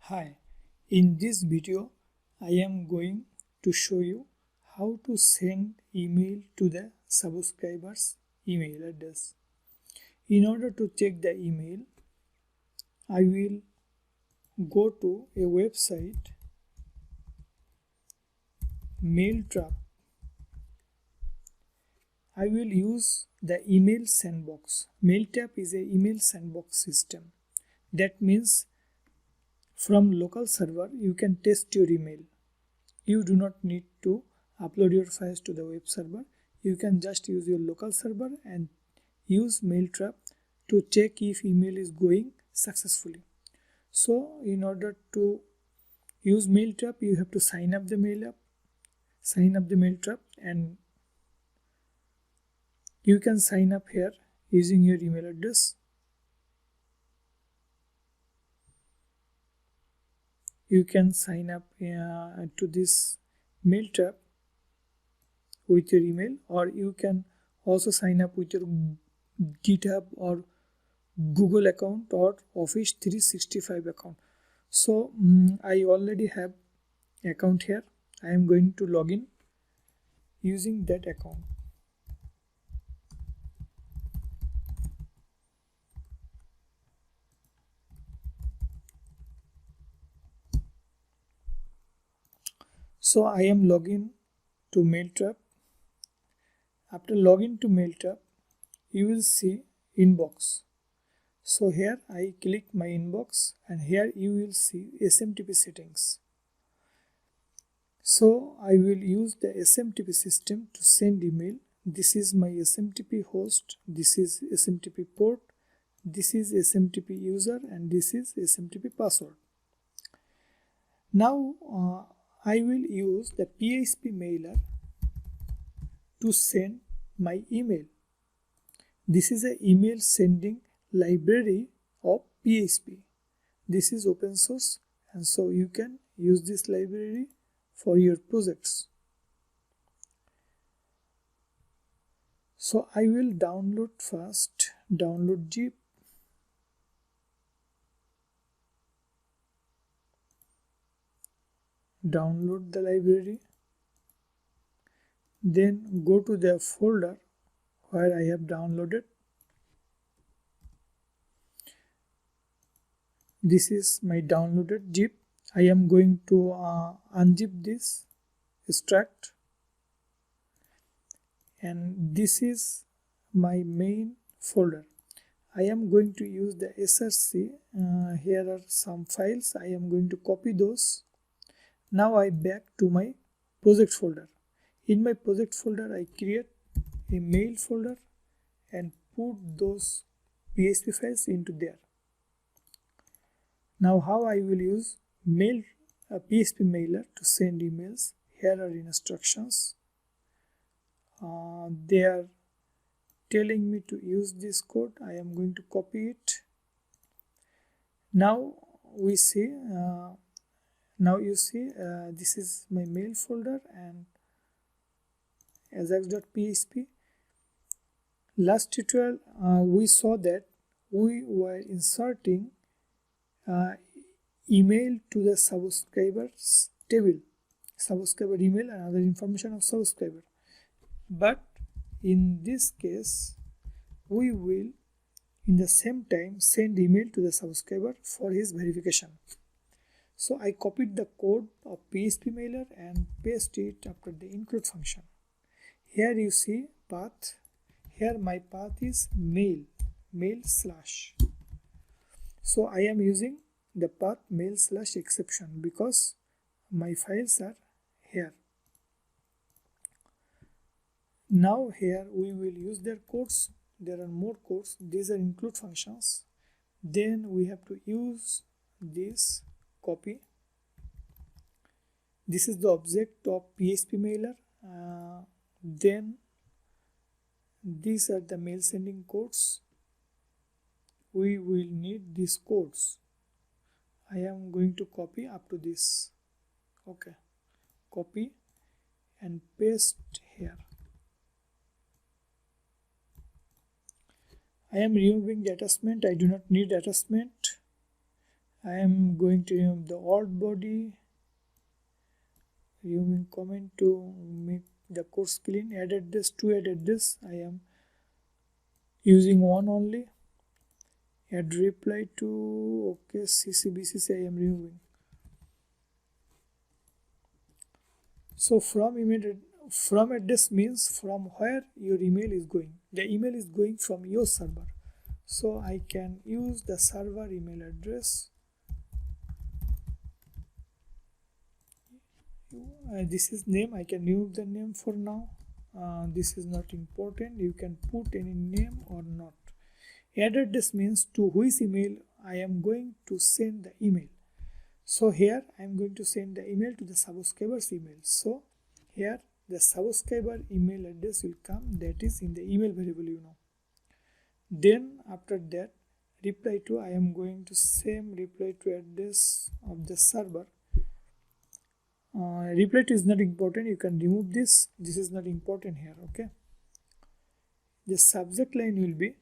Hi, in this video I am going to show you how to send email to the subscriber's email address. In order to check the email, I will go to a website Mailtrap. I will use the email sandbox. Mailtrap is an email sandbox system. That means from local server you can test your email. You do not need to upload your files to the web server. You can just use your local server and use Mailtrap to check if email is going successfully. So in order to use Mailtrap, you have to sign up the Mailtrap, and you can sign up here using your email address. You can sign up to this Mailtrap with your email, or you can also sign up with your GitHub or Google account or Office 365 account. So I already have account here. I am going to log in using that account. So I am logging to Mailtrap. After login to Mailtrap, you will see inbox. So here I click my inbox, and here you will see SMTP settings. So I will use the SMTP system to send email. This is my SMTP host, this is SMTP port, this is SMTP user, and this is SMTP password. Now I will use the PHP mailer to send my email. This is an email sending library of PHP. This is open source, and so you can use this library for your projects. So I will download zip. Download the library, then go to the folder where I have downloaded. This is my downloaded zip. I am going to unzip this extract, and this is my main folder. I am going to use the src. Here are some files. I am going to copy those. Now I back to my project folder. In my project folder, I create a mail folder and put those PHP files into there. Now how I will use PHP mailer to send emails. Here are instructions. They are telling me to use this code. I am going to copy it. Now we see. Now you see this is my mail folder and ajax.php. Last tutorial we saw that we were inserting email to the subscribers table, subscriber email and other information of subscriber. But in this case, we will in the same time send email to the subscriber for his verification. So I copied the code of PHP mailer and paste it after the include function. Here you see path. Here my path is mail slash. So I am using the path mail slash exception because my files are here. Now here we will use their codes. There are more codes. These are include functions. Then we have to use this copy. This is the object of PHP mailer. Then these are the mail sending codes. We will need these codes. I am going to copy up to this. Okay, copy and paste here. I am removing the attachment. I do not need attachment. I am going to remove the alt body, removing comment to make the course clean. Add address, to add address I am using one only. Add reply to, okay, CCBCC I am removing. So from address means from where your email is going. The email is going from your server. So I can use the server email address. This is name. I can remove the name for now. This is not important. You can put any name or not. Add address means to which email I am going to send the email. So here I am going to send the email to the subscriber's email. So here the subscriber email address will come, that is in the email variable. Then after that, reply to, I am going to same reply to address of the server. Reply to is not important. You can remove this. This is not important here. Okay. The subject line will be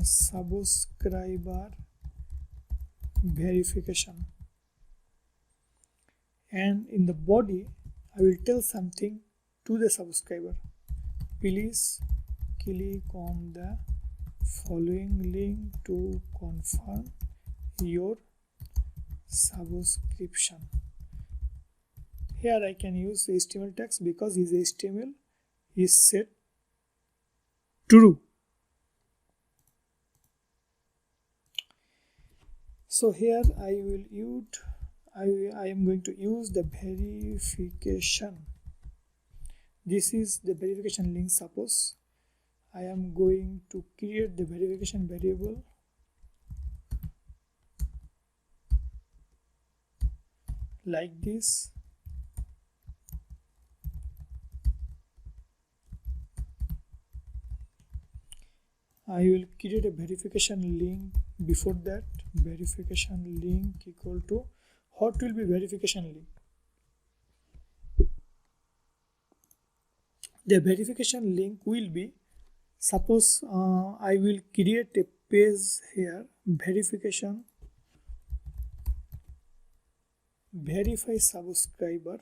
subscriber verification, and in the body I will tell something to the subscriber. Please click on the following link to confirm your subscription. Here I can use HTML text because his HTML is set true. So here I am going to use the verification. This is the verification link. Suppose I am going to create the verification variable like this. I will create a verification link. Before that, verification link equal to, what will be verification link? The verification link will be, suppose I will create a page here, verification, verify subscriber,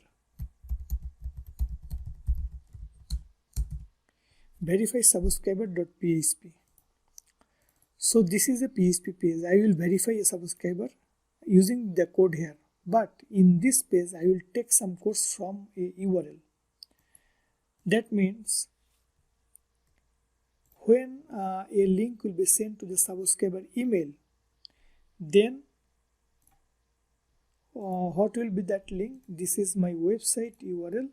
verify subscriber.php. So this is a PHP page. I will verify a subscriber using the code here, but in this page I will take some codes from a URL. That means when a link will be sent to the subscriber email, then what will be that link? This is my website URL.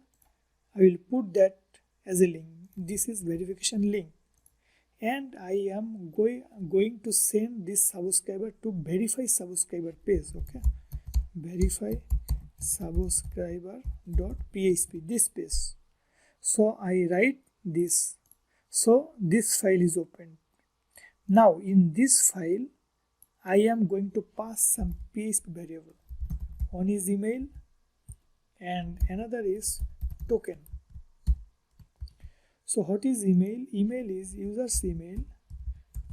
I will put that as a link. This is verification link, and I am going to send this subscriber to verify subscriber page. Okay, verify subscriber.php, this page. So I write this. So this file is opened. Now in this file I am going to pass some PHP variable. One is email and another is token. So what is email? Email is user's email.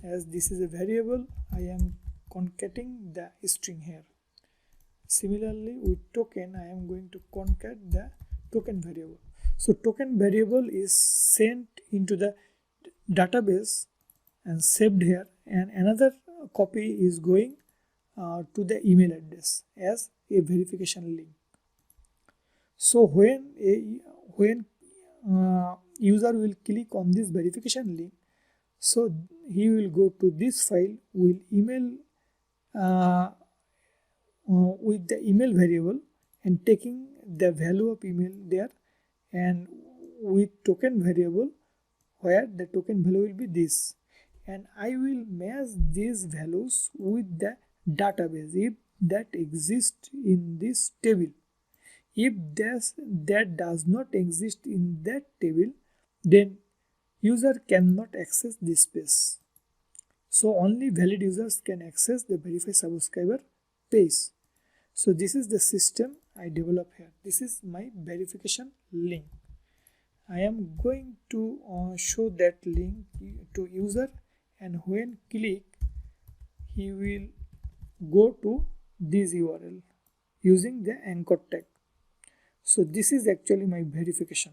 As this is a variable, I am concatenating the string here. Similarly with token, I am going to concat the token variable. So token variable is sent into the database and saved here, and another copy is going to the email address as a verification link. So when user will click on this verification link, so he will go to this file, will email with the email variable and taking the value of email there, and with token variable where the token value will be this, and I will match these values with the database if that exists in this table. If that does not exist in that table, then user cannot access this space. So only valid users can access the verify subscriber page. So this is the system I develop here. This is my verification link. I am going to show that link to user and when click he will go to this URL using the anchor tag. So this is actually my verification.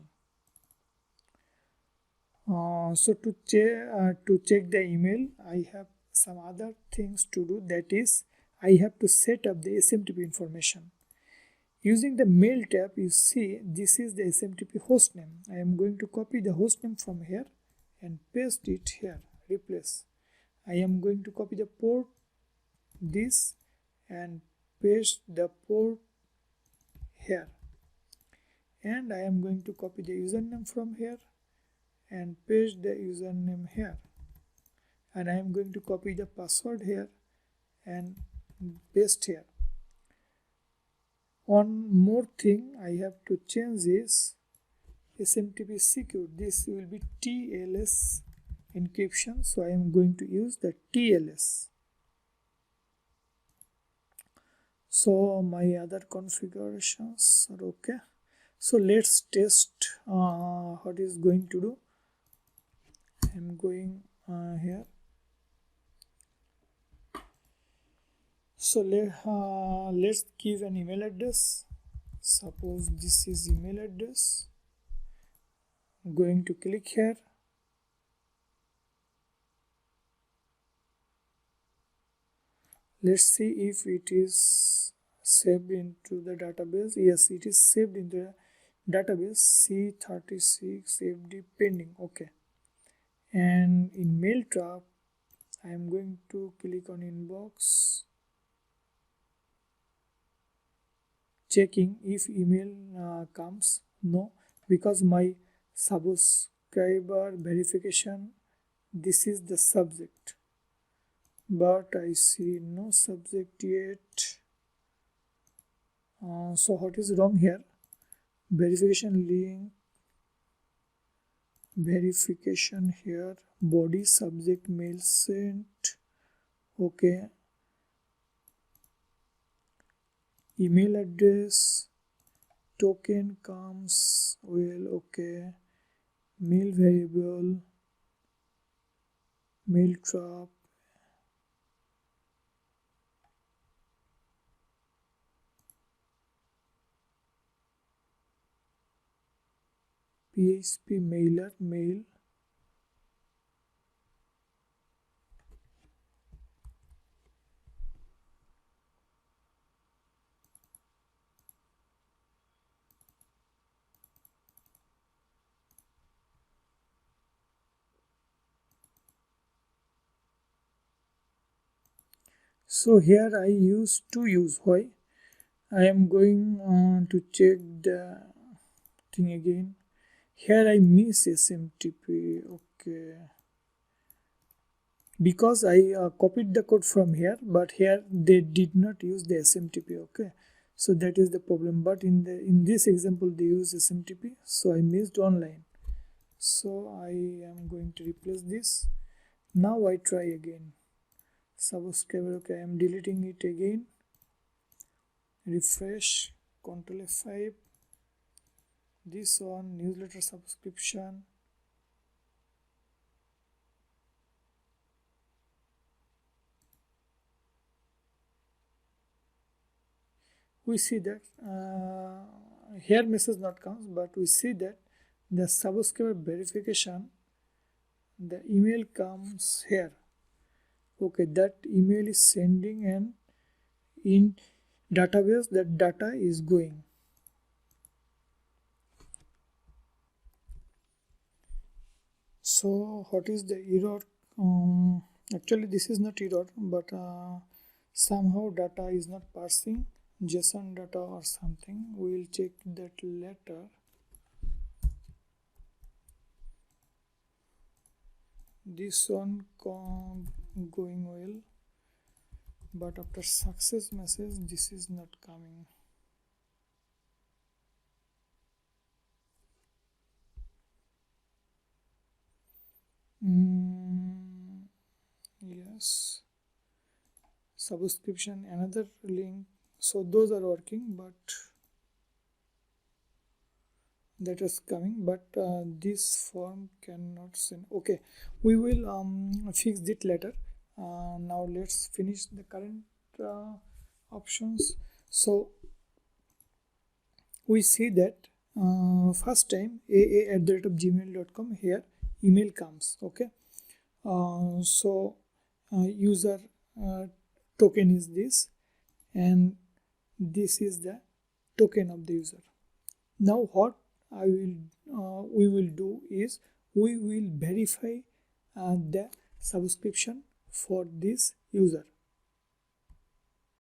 So to check the email, I have some other things to do. That is, I have to set up the SMTP information. Using the mail tab, you see this is the SMTP hostname. I am going to copy the hostname from here and paste it here, replace. I am going to copy the port this and paste the port here, and I am going to copy the username from here and paste the username here, and I am going to copy the password here and paste here. One more thing I have to change is SMTP secure. This will be TLS encryption, so I am going to use the TLS. So my other configurations are okay. So let's test what is going to do. I am going here. So let's give an email address. Suppose this is email address. I'm going to click here. Let's see if it is saved into the database. Yes, it is saved in the database. C36 FD pending. Okay. And in mail trap, I am going to click on inbox, checking if email comes. No, because my subscriber verification, this is the subject, but I see no subject yet. So what is wrong here? Verification link, verification here, body subject mail sent. Okay, email address, token comes, well, okay, mail variable, mail trap, PHP mailer, mail, so here I use to use. Why? I am going to check the thing again. Here I miss SMTP. Okay, because I copied the code from here, but here they did not use the SMTP. Okay, so that is the problem. But in this example they use SMTP, so I missed one line. So I am going to replace this. Now I try again. Subscriber. Okay, I am deleting it again. Refresh, Ctrl F5. This one, newsletter subscription. We see that here message not comes, but we see that the subscriber verification, the email comes here. Okay, that email is sending, and in database that data is going. So what is the error? Actually this is not error, but somehow data is not parsing JSON data or something. We will check that later. This one going well, but after success message this is not coming. Yes, subscription, another link. So those are working, but that is coming, but this form cannot send. Okay, we will fix it later. Now let's finish the current options. So we see that first time aa@gmail.com, here email comes. Okay, so user token is this, and this is the token of the user. Now what we will do is we will verify the subscription for this user.